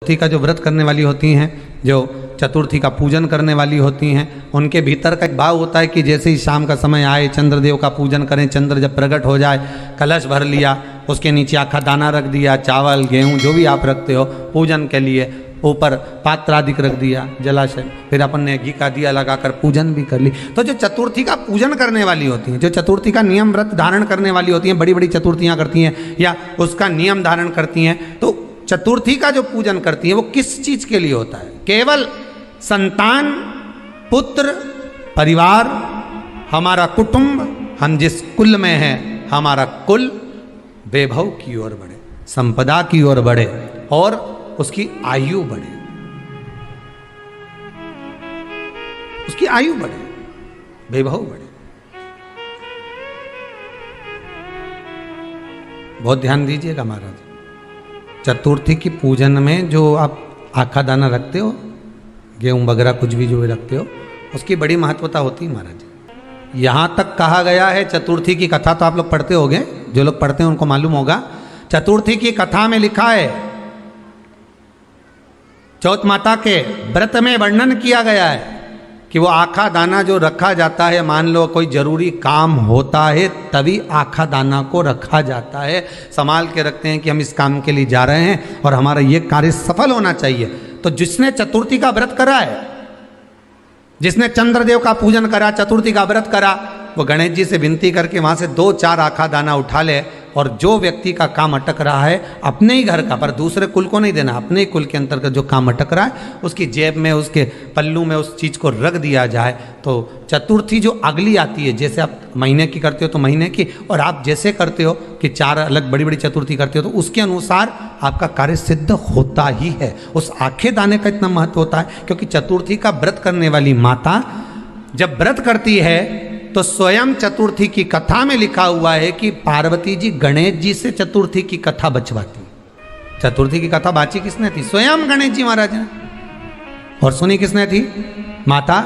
चतुर्थी का जो व्रत करने वाली होती हैं, जो चतुर्थी का पूजन करने वाली होती हैं, उनके भीतर का एक भाव होता है कि जैसे ही शाम का समय आए चंद्रदेव का पूजन करें। चंद्र जब प्रकट हो जाए, कलश भर लिया, उसके नीचे आखा दाना रख दिया, चावल गेहूं जो भी आप रखते हो पूजन के लिए, ऊपर पात्र आदि रख दिया जलाशय, फिर अपन ने घी का दिया लगाकर पूजन भी कर ली। तो जो चतुर्थी का पूजन करने वाली होती हैं, जो चतुर्थी का नियम व्रत धारण करने वाली होती हैं, बड़ी बड़ी चतुर्थियाँ करती हैं या उसका नियम धारण करती हैं, तो चतुर्थी का जो पूजन करती है वो किस चीज के लिए होता है? केवल संतान, पुत्र, परिवार, हमारा कुटुंब, हम जिस कुल में हैं, हमारा कुल वैभव की ओर बढ़े, संपदा की ओर बढ़े और उसकी आयु बढ़े, उसकी आयु बढ़े, वैभव बढ़े। बहुत ध्यान दीजिएगा महाराज, चतुर्थी की पूजन में जो आप आखा दाना रखते हो, गेहूं वगैरह कुछ भी जो भी रखते हो, उसकी बड़ी महत्वता होती है महाराज। यहाँ तक कहा गया है, चतुर्थी की कथा तो आप लोग पढ़ते होंगे, जो लोग पढ़ते हैं उनको मालूम होगा। चतुर्थी की कथा में लिखा है, चौथ माता के व्रत में वर्णन किया गया है कि वो आखा दाना जो रखा जाता है, मान लो कोई जरूरी काम होता है तभी आखा दाना को रखा जाता है, संभाल के रखते हैं कि हम इस काम के लिए जा रहे हैं और हमारा ये कार्य सफल होना चाहिए। तो जिसने चतुर्थी का व्रत करा है, जिसने चंद्रदेव का पूजन करा, चतुर्थी का व्रत करा, वो गणेश जी से विनती करके वहां से 2-4 आखा दाना उठा ले, और जो व्यक्ति का काम अटक रहा है अपने ही घर का, पर दूसरे कुल को नहीं देना, अपने ही कुल के अंतर्गत जो काम अटक रहा है उसकी जेब में, उसके पल्लू में उस चीज़ को रख दिया जाए। तो चतुर्थी जो अगली आती है, जैसे आप महीने की करते हो तो महीने की, और आप जैसे करते हो कि 4 अलग बड़ी बड़ी चतुर्थी करते हो तो उसके अनुसार आपका कार्य सिद्ध होता ही है। उस आखे दाने का इतना महत्व होता है क्योंकि चतुर्थी का व्रत करने वाली माता जब व्रत करती है तो स्वयं चतुर्थी की कथा में लिखा हुआ है कि पार्वती जी गणेश जी से चतुर्थी की कथा बचवाती। चतुर्थी की कथा बाची किसने थी? स्वयं गणेश जी महाराज ने। और सुनी किसने थी? माता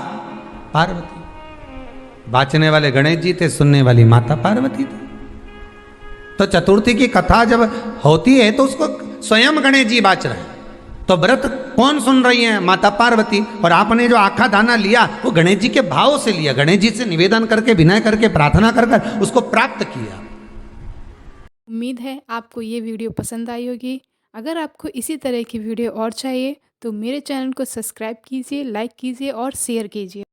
पार्वती। बाचने वाले गणेश जी थे, सुनने वाली माता पार्वती थी। तो चतुर्थी की कथा जब होती है तो उसको स्वयं गणेश जी बाच रहे हैं। तो व्रत कौन सुन रही है? माता पार्वती। और आपने जो आखा दाना लिया वो गणेश जी के भाव से लिया, गणेश जी से निवेदन करके, विनय करके, प्रार्थना कर कर उसको प्राप्त किया। उम्मीद है आपको ये वीडियो पसंद आई होगी। अगर आपको इसी तरह की वीडियो और चाहिए तो मेरे चैनल को सब्सक्राइब कीजिए, लाइक कीजिए और शेयर कीजिए।